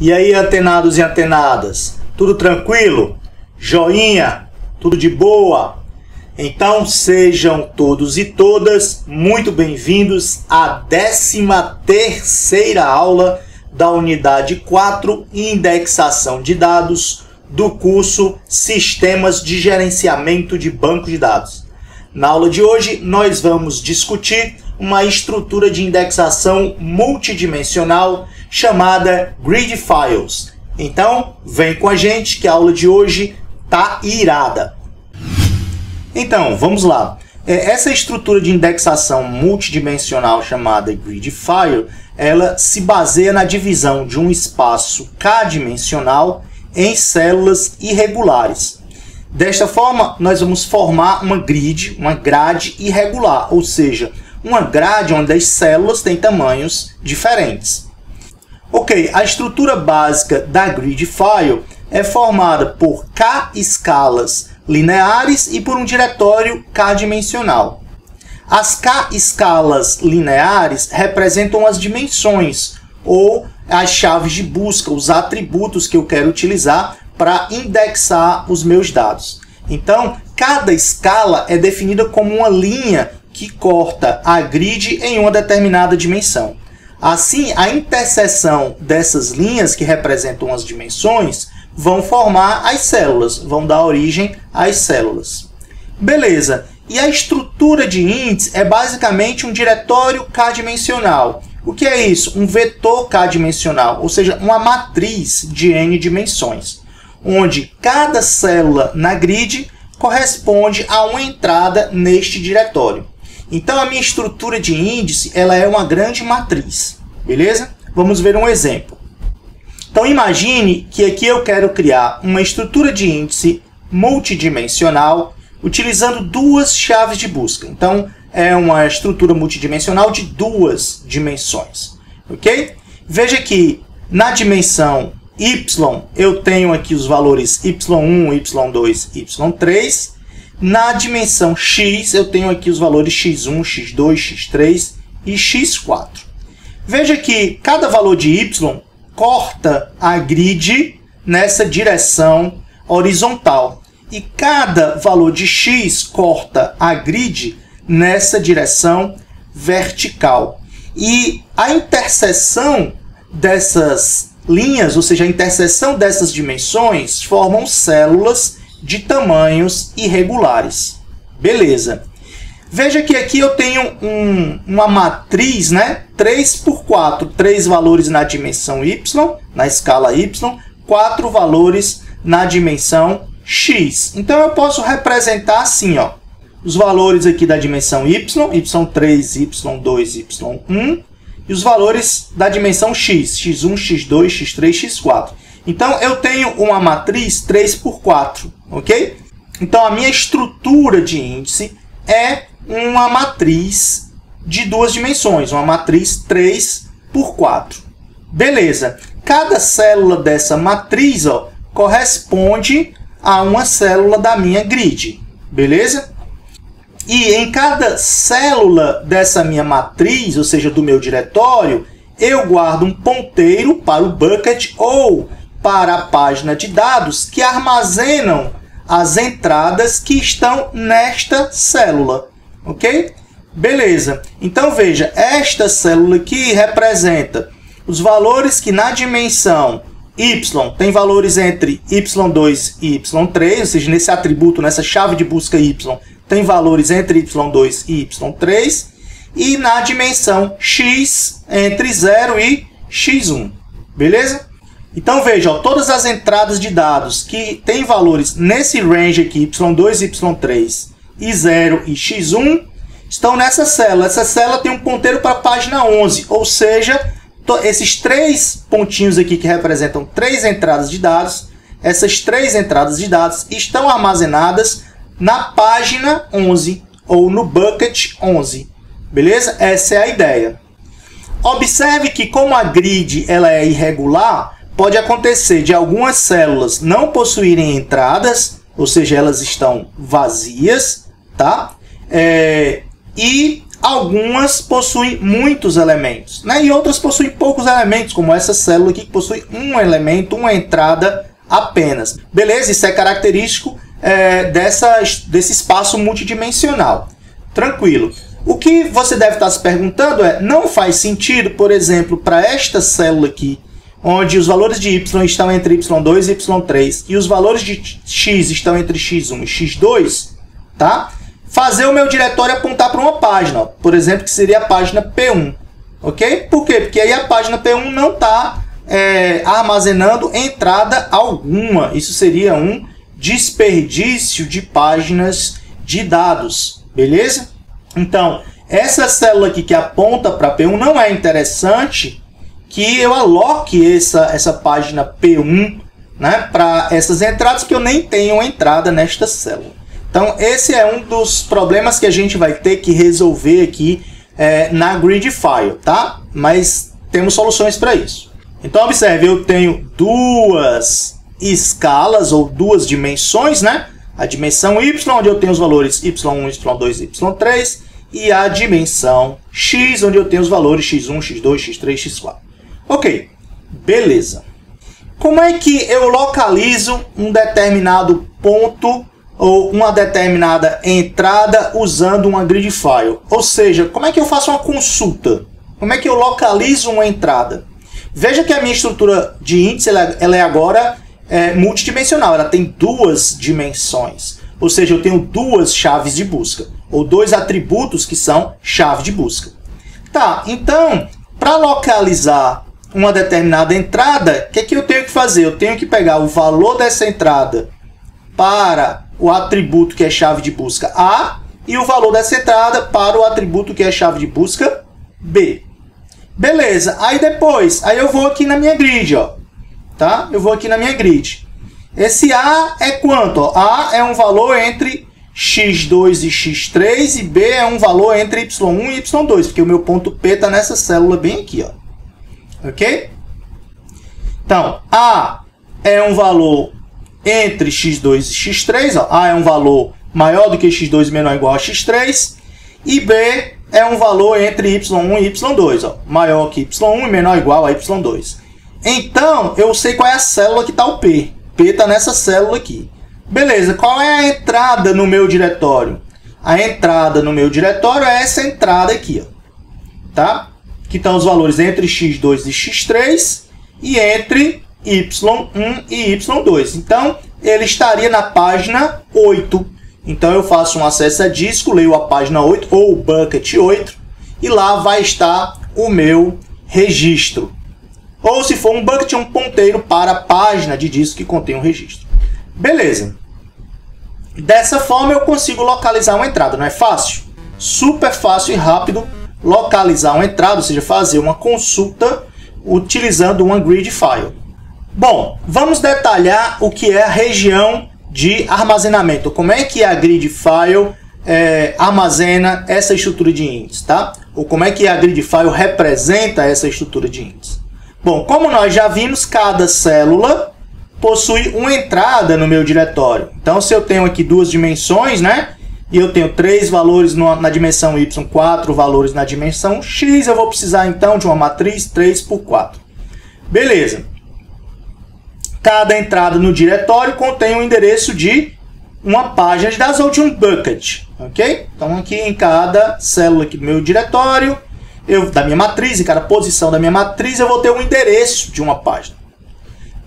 E aí, antenados e antenadas, tudo tranquilo? Joinha? Tudo de boa? Então sejam todos e todas muito bem-vindos à 13ª aula da unidade 4, Indexação de Dados, do curso Sistemas de Gerenciamento de Banco de Dados. Na aula de hoje, nós vamos discutir uma estrutura de indexação multidimensional chamada Grid Files. Então, vem com a gente que a aula de hoje tá irada. Então, vamos lá. Essa estrutura de indexação multidimensional chamada Grid File, ela se baseia na divisão de um espaço k-dimensional em células irregulares. Desta forma, nós vamos formar uma grade irregular, ou seja, uma grade onde as células têm tamanhos diferentes. Ok, a estrutura básica da Grid File é formada por k escalas lineares e por um diretório k-dimensional. As k escalas lineares representam as dimensões ou as chaves de busca, os atributos que eu quero utilizar para indexar os meus dados. Então, cada escala é definida como uma linha que corta a grid em uma determinada dimensão. Assim, a interseção dessas linhas que representam as dimensões vão formar as células, vão dar origem às células. Beleza. E a estrutura de índice é basicamente um diretório k-dimensional. O que é isso? Um vetor k-dimensional, ou seja, uma matriz de n dimensões, onde cada célula na grid corresponde a uma entrada neste diretório. Então, a minha estrutura de índice ela é uma grande matriz, beleza? Vamos ver um exemplo. Então, imagine que aqui eu quero criar uma estrutura de índice multidimensional utilizando duas chaves de busca. Então, é uma estrutura multidimensional de duas dimensões, ok? Veja que na dimensão y eu tenho aqui os valores y1, y2, y3. Na dimensão x eu tenho aqui os valores x1, x2, x3 e x4. Veja que cada valor de y corta a grid nessa direção horizontal e cada valor de x corta a grid nessa direção vertical. E a interseção dessas linhas, ou seja, a interseção dessas dimensões, formam células de tamanhos irregulares. Beleza. Veja que aqui eu tenho uma matriz, né? 3x4, 3 valores na dimensão y, na escala y, 4 valores na dimensão x. Então eu posso representar assim, ó, os valores aqui da dimensão y, y3, y2, y1, e os valores da dimensão x, x1, x2, x3, x4. Então, eu tenho uma matriz 3x4, ok? Então, a minha estrutura de índice é uma matriz de duas dimensões, uma matriz 3x4. Beleza. Cada célula dessa matriz, ó, corresponde a uma célula da minha grid, beleza? E em cada célula dessa minha matriz, ou seja, do meu diretório, eu guardo um ponteiro para o bucket ou para a página de dados que armazenam as entradas que estão nesta célula, ok? Beleza. Então, veja, esta célula aqui representa os valores que na dimensão y tem valores entre y2 e y3, ou seja, nesse atributo, nessa chave de busca y, tem valores entre y2 e y3, e na dimensão x entre 0 e x1, beleza? Então, veja, ó, todas as entradas de dados que têm valores nesse range aqui, y2, y3, e 0 e x1, estão nessa célula. Essa célula tem um ponteiro para a página 11, ou seja, esses três pontinhos aqui que representam três entradas de dados, essas três entradas de dados estão armazenadas na página 11, ou no bucket 11, beleza? Essa é a ideia. Observe que como a grid ela é irregular, pode acontecer de algumas células não possuírem entradas, ou seja, elas estão vazias, tá? E Algumas possuem muitos elementos, né? E outras possuem poucos elementos, como essa célula aqui que possui um elemento, uma entrada apenas. Beleza? Isso é característico desse espaço multidimensional. Tranquilo. O que você deve estar se perguntando é, não faz sentido, por exemplo, para esta célula aqui, onde os valores de y estão entre y2 e y3, e os valores de x estão entre x1 e x2, tá? Fazer o meu diretório apontar para uma página, ó, por exemplo, que seria a página P1. Ok? Por quê? Porque aí a página P1 não está armazenando entrada alguma. Isso seria um desperdício de páginas de dados. Beleza? Então, essa célula aqui que aponta para P1 não é interessante que eu aloque essa página P1, né, para essas entradas, porque eu nem tenho entrada nesta célula. Então, esse é um dos problemas que a gente vai ter que resolver aqui na grid file, tá? Mas temos soluções para isso. Então, observe, eu tenho duas escalas ou duas dimensões, né? A dimensão y, onde eu tenho os valores y1, y2 e y3, e a dimensão x, onde eu tenho os valores x1, x2, x3, x4. Ok, beleza. Como é que eu localizo um determinado ponto ou uma determinada entrada usando uma grid file? Ou seja, como é que eu faço uma consulta? Como é que eu localizo uma entrada? Veja que a minha estrutura de índice ela é agora multidimensional. Ela tem duas dimensões. Ou seja, eu tenho duas chaves de busca. Ou dois atributos que são chave de busca. Tá, então, para localizar uma determinada entrada, o que é que eu tenho que fazer? Eu tenho que pegar o valor dessa entrada para o atributo que é chave de busca A e o valor dessa entrada para o atributo que é chave de busca B. Beleza, aí depois, eu vou aqui na minha grid, ó, tá? Eu vou aqui na minha grid. Esse A é quanto? Ó? A é um valor entre x2 e x3 e B é um valor entre y1 e y2, porque o meu ponto P está nessa célula bem aqui, ó. Ok? Então, A é um valor entre x2 e x3, ó. A é um valor maior do que x2 menor ou igual a x3, e B é um valor entre y1 e y2, ó, maior que y1 e menor ou igual a y2. Então, eu sei qual é a célula que está o P. P está nessa célula aqui. Beleza, qual é a entrada no meu diretório? A entrada no meu diretório é essa entrada aqui, ó, tá? Que estão os valores entre x2 e x3 e entre y1 e y2. Então, ele estaria na página 8. Então, eu faço um acesso a disco, leio a página 8 ou bucket 8 e lá vai estar o meu registro. Ou se for um bucket, um ponteiro para a página de disco que contém um registro. Beleza. Dessa forma, eu consigo localizar uma entrada. Não é fácil? Super fácil e rápido localizar uma entrada, ou seja, fazer uma consulta utilizando uma grid file. Bom, vamos detalhar o que é a região de armazenamento. Como é que a grid file armazena essa estrutura de índice, tá? Ou como é que a grid file representa essa estrutura de índice. Bom, como nós já vimos, cada célula possui uma entrada no meu diretório. Então, se eu tenho aqui duas dimensões, né? E eu tenho 3 valores na dimensão y, 4 valores na dimensão x, eu vou precisar então de uma matriz 3 por 4. Beleza. Cada entrada no diretório contém um endereço de uma página de dados ou de um bucket. Ok? Então, aqui em cada célula aqui do meu diretório, da minha matriz, em cada posição da minha matriz, eu vou ter um endereço de uma página.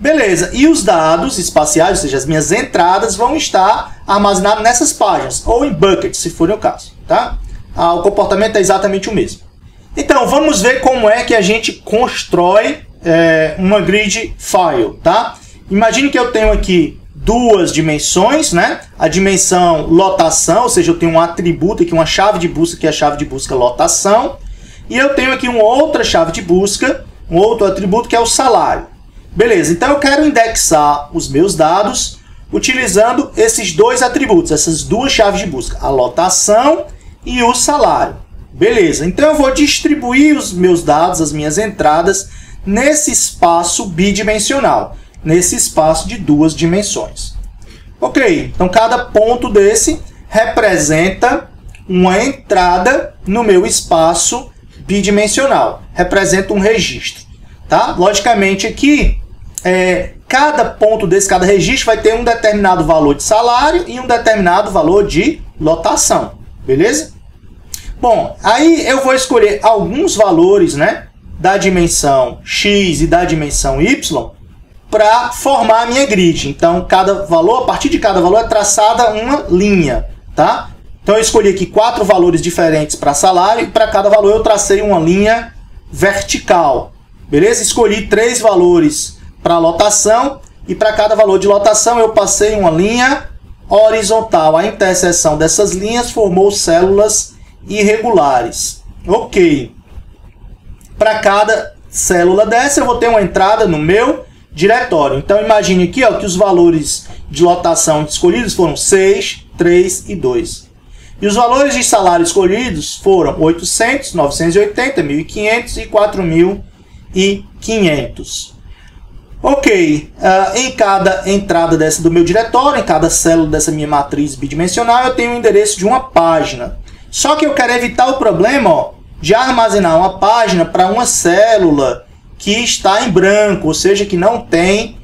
Beleza, e os dados espaciais, ou seja, as minhas entradas, vão estar armazenados nessas páginas, ou em buckets, se for o caso, tá? O comportamento é exatamente o mesmo. Então, vamos ver como é que a gente constrói uma grid file, tá? Imagine que eu tenho aqui duas dimensões, né? A dimensão lotação, ou seja, eu tenho um atributo aqui, uma chave de busca, que é a chave de busca lotação, e eu tenho aqui uma outra chave de busca, um outro atributo, que é o salário. Beleza, então eu quero indexar os meus dados utilizando esses dois atributos, essas duas chaves de busca, a lotação e o salário. Beleza, então eu vou distribuir os meus dados, as minhas entradas, nesse espaço bidimensional, nesse espaço de duas dimensões. Ok, então cada ponto desse representa uma entrada no meu espaço bidimensional. Representa um registro. Tá? Logicamente aqui, cada ponto desse, cada registro vai ter um determinado valor de salário e um determinado valor de lotação. Beleza? Bom, aí eu vou escolher alguns valores, né, da dimensão x e da dimensão y para formar a minha grid. Então, cada valor, a partir de cada valor é traçada uma linha. Tá? Então eu escolhi aqui 4 valores diferentes para salário e para cada valor eu tracei uma linha vertical. Beleza? Escolhi 3 valores para lotação e para cada valor de lotação eu passei uma linha horizontal. A interseção dessas linhas formou células irregulares. Ok. Para cada célula dessa eu vou ter uma entrada no meu diretório. Então imagine aqui, ó, que os valores de lotação escolhidos foram 6, 3 e 2. E os valores de salário escolhidos foram 800, 980, 1.500 e 4.500. Ok, em cada entrada dessa do meu diretório, em cada célula dessa minha matriz bidimensional, eu tenho o endereço de uma página. Só que eu quero evitar o problema, ó, de armazenar uma página para uma célula que está em branco, ou seja, que não tem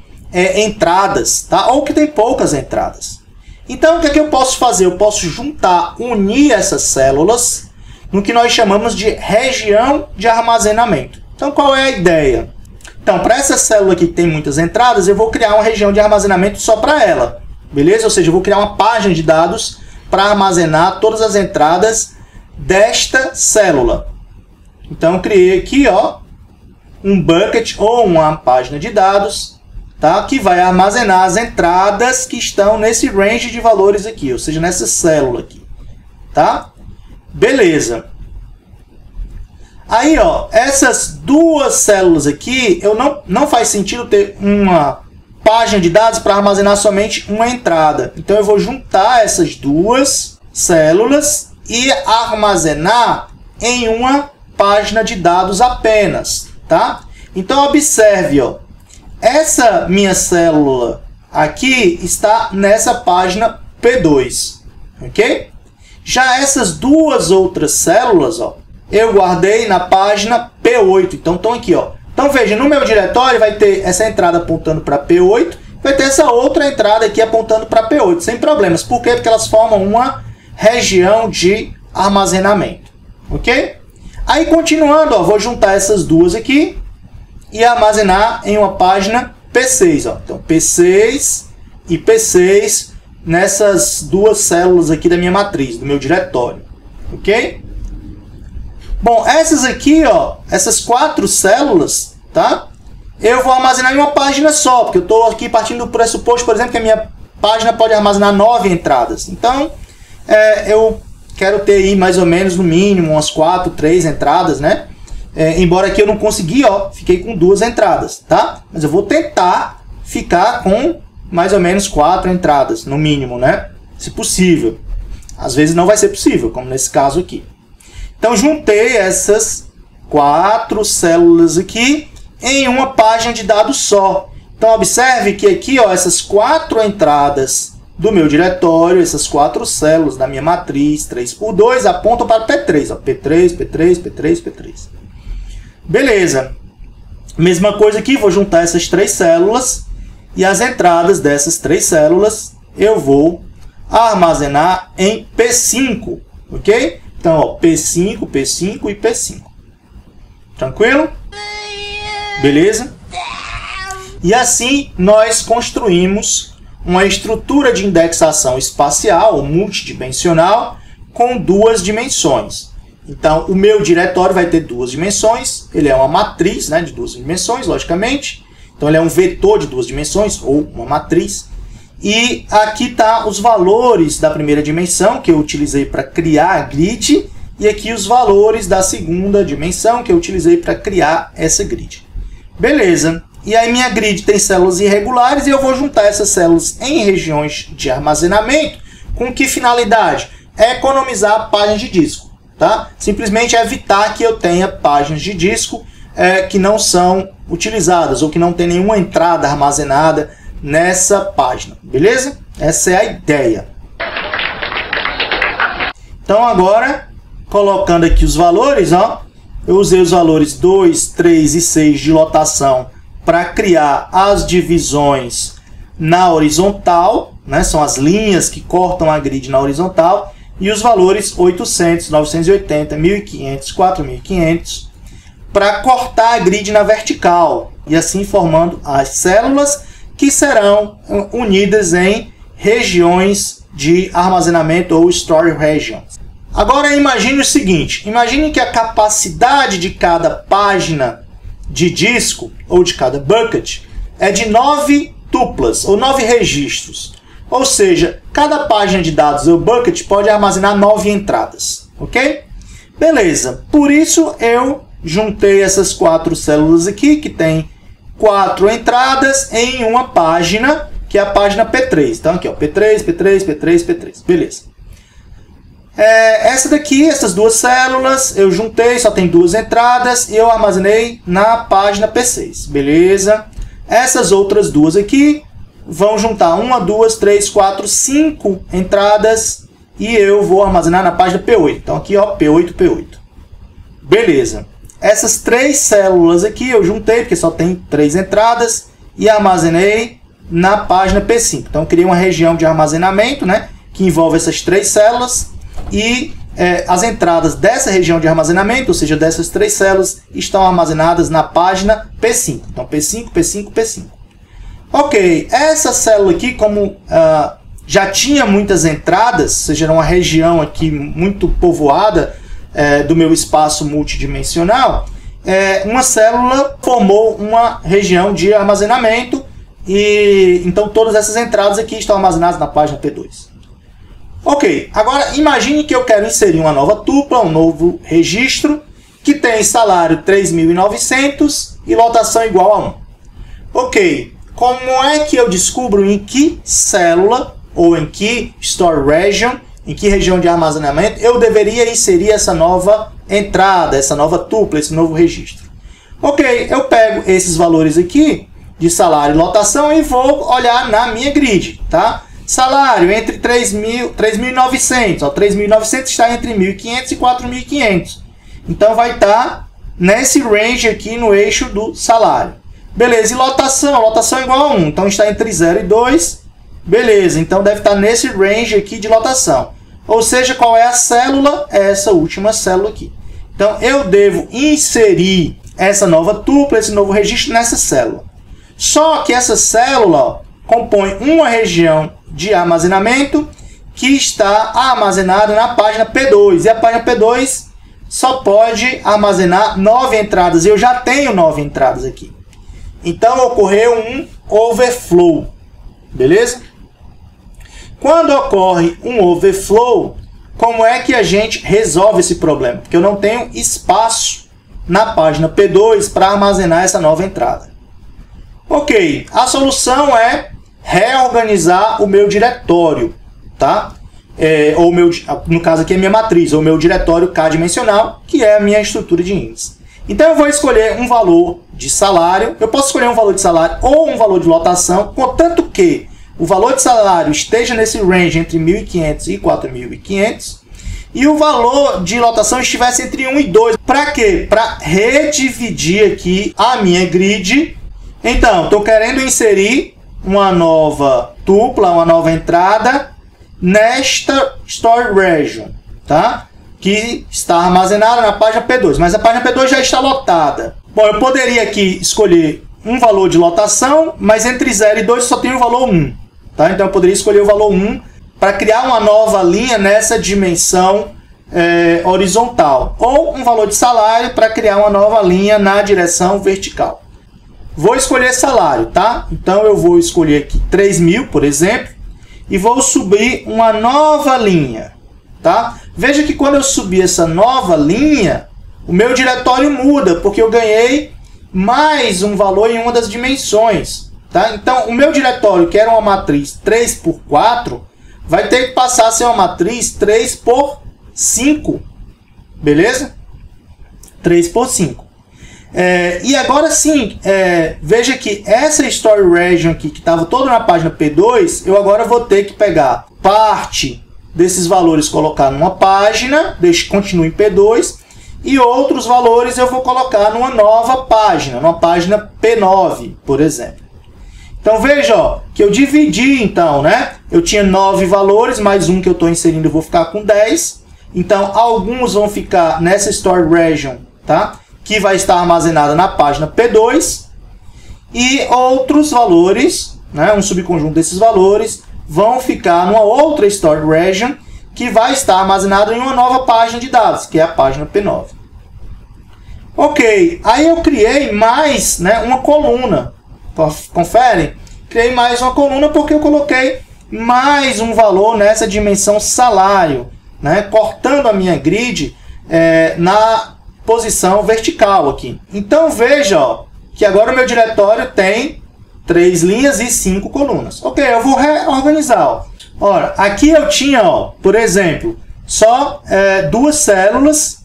entradas, tá? Ou que tem poucas entradas. Então, o que é que eu posso fazer? Eu posso juntar, unir essas células no que nós chamamos de região de armazenamento. Então, qual é a ideia? Então, para essa célula aqui que tem muitas entradas, eu vou criar uma região de armazenamento só para ela. Beleza? Ou seja, eu vou criar uma página de dados para armazenar todas as entradas desta célula. Então, eu criei aqui, ó, um bucket ou uma página de dados, tá? Que vai armazenar as entradas que estão nesse range de valores aqui, ou seja, nessa célula aqui, tá? Beleza. Aí, ó, essas duas células aqui, não faz sentido ter uma página de dados para armazenar somente uma entrada. Então, eu vou juntar essas duas células e armazenar em uma página de dados apenas, tá? Então, observe, ó, essa minha célula aqui está nessa página P2, ok? Já essas duas outras células, ó, eu guardei na página P8. Então, estão aqui, ó. Então, veja, no meu diretório vai ter essa entrada apontando para P8, vai ter essa outra entrada aqui apontando para P8, sem problemas. Por quê? Porque elas formam uma região de armazenamento, ok? Aí, continuando, ó, vou juntar essas duas aqui e armazenar em uma página P6. Ó. Então, P6 e P6 nessas duas células aqui da minha matriz, do meu diretório. Ok? Bom, essas aqui, ó, essas 4 células, tá? Eu vou armazenar em uma página só, porque eu estou aqui partindo do pressuposto, por exemplo, que a minha página pode armazenar 9 entradas. Então, eu quero ter aí mais ou menos, no mínimo, umas 4, 3 entradas, né? Embora aqui eu não consegui, ó, fiquei com 2 entradas, tá? Mas eu vou tentar ficar com mais ou menos 4 entradas, no mínimo, né? Se possível. Às vezes não vai ser possível, como nesse caso aqui. Então, juntei essas 4 células aqui em uma página de dados só. Então, observe que aqui, ó, essas 4 entradas do meu diretório, essas 4 células da minha matriz 3×2 apontam para P3, ó, P3, P3, P3, P3. Beleza. Mesma coisa aqui, vou juntar essas 3 células e as entradas dessas 3 células eu vou armazenar em P5, ok? Então, ó, P5, P5 e P5. Tranquilo? Beleza? E assim nós construímos uma estrutura de indexação espacial ou multidimensional com 2 dimensões. Então, o meu diretório vai ter 2 dimensões. Ele é uma matriz, né, de 2 dimensões, logicamente. Então, ele é um vetor de 2 dimensões ou uma matriz. E aqui está os valores da primeira dimensão que eu utilizei para criar a grid. E aqui os valores da segunda dimensão que eu utilizei para criar essa grid. Beleza. E aí minha grid tem células irregulares e eu vou juntar essas células em regiões de armazenamento. Com que finalidade? Economizar páginas de disco. Tá? Simplesmente evitar que eu tenha páginas de disco que não são utilizadas ou que não tem nenhuma entrada armazenada nessa página. Beleza? Essa é a ideia. Então agora, colocando aqui os valores, ó, eu usei os valores 2, 3 e 6 de lotação para criar as divisões na horizontal, né? São as linhas que cortam a grid na horizontal, e os valores 800, 980, 1.500, 4.500 para cortar a grid na vertical, e assim formando as células que serão unidas em regiões de armazenamento ou storage regions. Agora imagine o seguinte, imagine que a capacidade de cada página de disco ou de cada bucket é de 9 tuplas ou 9 registros. Ou seja, cada página de dados ou bucket pode armazenar 9 entradas, ok? Beleza, por isso eu juntei essas 4 células aqui, que tem 4 entradas em uma página, que é a página P3. Então aqui, ó, P3, P3, P3, P3, beleza. Essa daqui, essas 2 células, eu juntei, só tem 2 entradas, e eu armazenei na página P6, beleza? Essas outras 2 aqui vão juntar 1, 2, 3, 4, 5 entradas, e eu vou armazenar na página P8. Então aqui, ó, P8, P8. Beleza. Essas 3 células aqui eu juntei, porque só tem 3 entradas, e armazenei na página P5. Então eu criei uma região de armazenamento, né, que envolve essas 3 células, e as entradas dessa região de armazenamento, ou seja, dessas 3 células, estão armazenadas na página P5. Então, P5, P5, P5. Ok, essa célula aqui, como já tinha muitas entradas, ou seja, era uma região aqui muito povoada do meu espaço multidimensional, uma célula formou uma região de armazenamento, e então todas essas entradas aqui estão armazenadas na página P2. Ok, agora imagine que eu quero inserir uma nova tupla, um novo registro, que tem salário 3.900 e lotação igual a 1. Ok, como é que eu descubro em que célula, ou em que store region, em que região de armazenamento, eu deveria inserir essa nova entrada, essa nova tupla, esse novo registro? Ok, eu pego esses valores aqui, de salário e lotação, e vou olhar na minha grid, tá? Salário entre 3.900. 3.900 está entre 1.500 e 4.500. Então vai estar nesse range aqui no eixo do salário. Beleza, e lotação? Lotação é igual a 1. Então está entre 0 e 2. Beleza, então deve estar nesse range aqui de lotação. Ou seja, qual é a célula? É essa última célula aqui. Então eu devo inserir essa nova tupla, esse novo registro nessa célula. Só que essa célula, ó, compõe uma região de armazenamento que está armazenada na página P2. E a página P2 só pode armazenar 9 entradas. Eu já tenho 9 entradas aqui. Então ocorreu um overflow. Beleza? Quando ocorre um overflow, como é que a gente resolve esse problema? Porque eu não tenho espaço na página P2 para armazenar essa nova entrada. Ok, a solução é reorganizar o meu diretório, tá? Ou no caso aqui é minha matriz, ou meu diretório K-dimensional, que é a minha estrutura de índice. Então eu vou escolher um valor de salário, eu posso escolher um valor de salário ou um valor de lotação, contanto que o valor de salário esteja nesse range entre 1.500 e 4.500, e o valor de lotação estivesse entre 1 e 2. Para quê? Para redividir aqui a minha grid. Então, estou querendo inserir uma nova tupla, uma nova entrada nesta store region, tá? Que está armazenada na página P2, mas a página P2 já está lotada. Bom, eu poderia aqui escolher um valor de lotação, mas entre 0 e 2 só tem o valor 1, tá? Então eu poderia escolher o valor 1 para criar uma nova linha nessa dimensão horizontal, ou um valor de salário para criar uma nova linha na direção vertical. Vou escolher salário, tá? Então eu vou escolher aqui 3.000, por exemplo, e vou subir uma nova linha, tá? Veja que quando eu subir essa nova linha, o meu diretório muda, porque eu ganhei mais um valor em uma das dimensões, tá? Então o meu diretório, que era uma matriz 3x4, vai ter que passar a ser uma matriz 3x5, beleza? 3x5. E agora sim, veja que essa Story Region aqui, que estava toda na página P2, eu agora vou ter que pegar parte desses valores colocar numa página, continue em P2, e outros valores eu vou colocar numa nova página, numa página P9, por exemplo. Então veja, ó, que eu dividi, então, né? Eu tinha 9 valores, mais um que eu estou inserindo, eu vou ficar com 10. Então, alguns vão ficar nessa Stored Region, tá? Que vai estar armazenada na página P2. E outros valores, né? Um subconjunto desses valores, vão ficar numa outra Stored Region, que vai estar armazenada em uma nova página de dados, que é a página P9. Ok, aí eu criei mais, né, uma coluna. Conferem? Criei mais uma coluna porque eu coloquei mais um valor nessa dimensão salário, né? Cortando a minha grid na posição vertical aqui. Então veja, ó, que agora o meu diretório tem 3 linhas e 5 colunas. Ok, eu vou reorganizar. Ó. Ora, aqui eu tinha, ó, por exemplo, só 2 células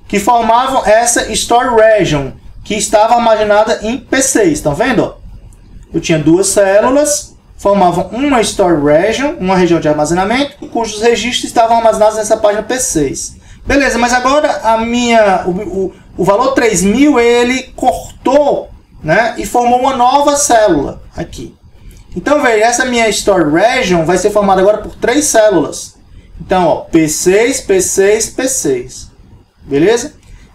que formavam essa Store Region, que estava armazenada em P6. Estão vendo? Ó? Eu tinha 2 células, formavam uma Store Region, uma região de armazenamento, cujos registros estavam armazenados nessa página P6. Beleza, mas agora o valor 3000 ele cortou, né, e formou uma nova célula aqui. Então, veja, essa minha Store Region vai ser formada agora por 3 células. Então, ó, P6, P6, P6. Beleza?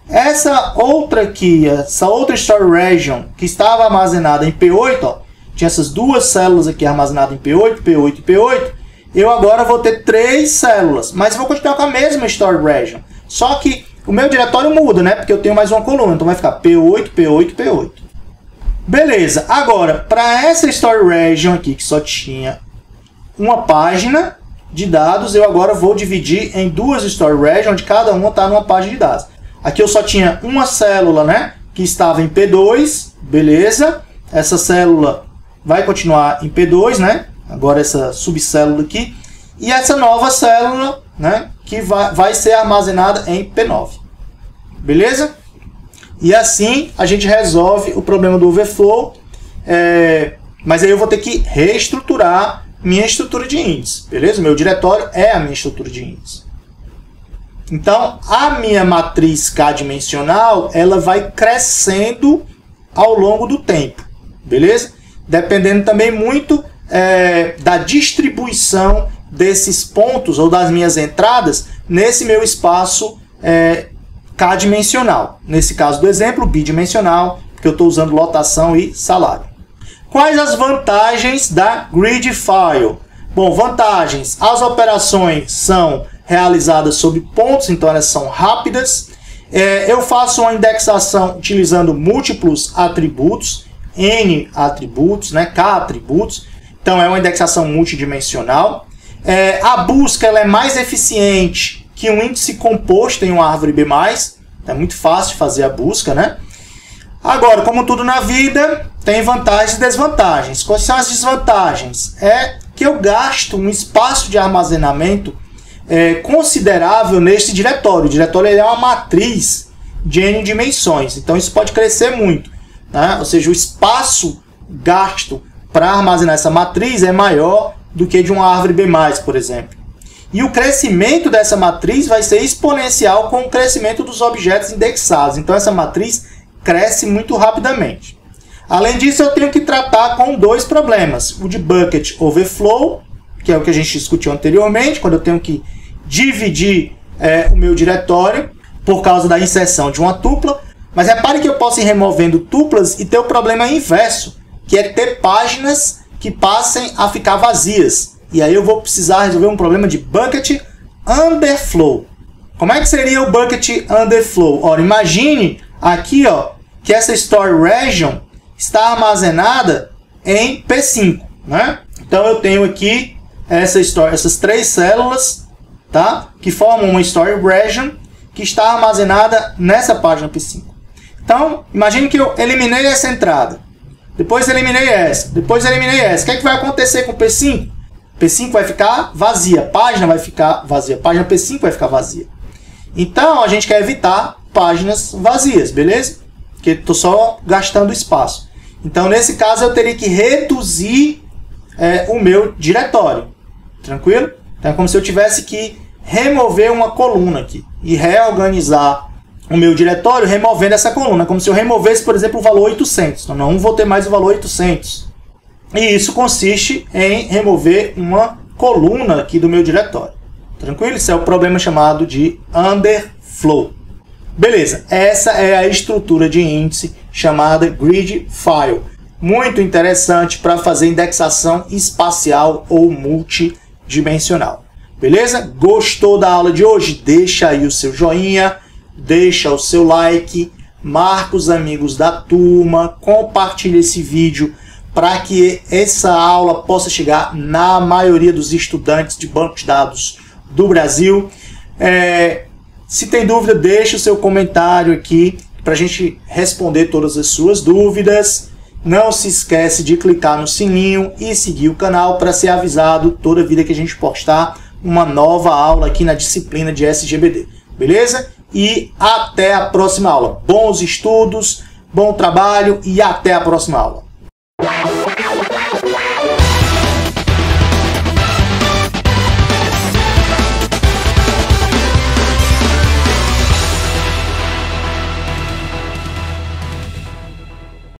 Essa outra aqui, essa outra Store Region que estava armazenada em P8, ó, tinha essas 2 células aqui armazenadas em P8, P8 e P8. Eu agora vou ter 3 células, mas vou continuar com a mesma Store Region. Só que o meu diretório muda, né? Porque eu tenho mais uma coluna, então vai ficar P8, P8, P8. Beleza, agora, para essa Store Region aqui, que só tinha uma página de dados, eu agora vou dividir em 2 Store Region, onde cada uma está numa página de dados. Aqui eu só tinha uma célula, né, que estava em P2, beleza. Essa célula vai continuar em P2, né, agora essa subcélula aqui. E essa nova célula, né, que vai ser armazenada em P9. Beleza? E assim a gente resolve o problema do overflow. Mas aí eu vou ter que reestruturar minha estrutura de índice. Beleza? Meu diretório é a minha estrutura de índice. Então, a minha matriz K-dimensional, ela vai crescendo ao longo do tempo. Beleza? Dependendo também muito da distribuição desses pontos ou das minhas entradas nesse meu espaço K-dimensional. Nesse caso do exemplo, bidimensional, porque eu estou usando lotação e salário. Quais as vantagens da Grid File? Bom, vantagens. As operações são realizadas sobre pontos, então elas são rápidas. Eu faço uma indexação utilizando múltiplos atributos, N atributos, né, K atributos. Então é uma indexação multidimensional. A busca ela é mais eficiente que um índice composto em uma árvore B+. É muito fácil fazer a busca, né? Agora, como tudo na vida, tem vantagens e desvantagens. Quais são as desvantagens? É que eu gasto um espaço de armazenamento considerável nesse diretório. O diretório é uma matriz de N dimensões, então isso pode crescer muito, né? Ou seja, o espaço gasto para armazenar essa matriz é maior do que de uma árvore B+, por exemplo. E o crescimento dessa matriz vai ser exponencial com o crescimento dos objetos indexados. Então essa matriz cresce muito rapidamente. Além disso, eu tenho que tratar com 2 problemas. O de Bucket Overflow, que é o que a gente discutiu anteriormente, quando eu tenho que dividir o meu diretório por causa da inserção de uma tupla. Mas repare que eu posso ir removendo tuplas e ter o problema inverso, que é ter páginas que passem a ficar vazias. E aí eu vou precisar resolver um problema de Bucket Underflow. Como é que seria o Bucket Underflow? Ora, imagine aqui, ó, que essa Store Region está armazenada em P5, né? Então eu tenho aqui essas 3 células, tá? Que formam uma Store Region que está armazenada nessa página P5. Então, imagine que eu eliminei essa entrada, depois eliminei essa, depois eliminei essa. O que é que vai acontecer com o P5? P5 vai ficar vazia, a página vai ficar vazia, a página P5 vai ficar vazia. Então, a gente quer evitar páginas vazias, beleza? Porque estou só gastando espaço. Então, nesse caso, eu teria que reduzir o meu diretório. Tranquilo? Então é como se eu tivesse que remover uma coluna aqui e reorganizar o meu diretório removendo essa coluna. Como se eu removesse, por exemplo, o valor 800. Então não vou ter mais o valor 800. E isso consiste em remover uma coluna aqui do meu diretório. Tranquilo? Isso é o problema chamado de underflow. Beleza, essa é a estrutura de índice chamada grid file. Muito interessante para fazer indexação espacial ou multidimensional. Beleza? Gostou da aula de hoje? Deixa aí o seu joinha, deixa o seu like, marca os amigos da turma, compartilha esse vídeo para que essa aula possa chegar na maioria dos estudantes de banco de dados do Brasil. Se tem dúvida, deixe o seu comentário aqui para a gente responder todas as suas dúvidas. Não se esquece de clicar no sininho e seguir o canal para ser avisado toda vida que a gente postar uma nova aula aqui na disciplina de SGBD. Beleza? E até a próxima aula. Bons estudos, bom trabalho e até a próxima aula.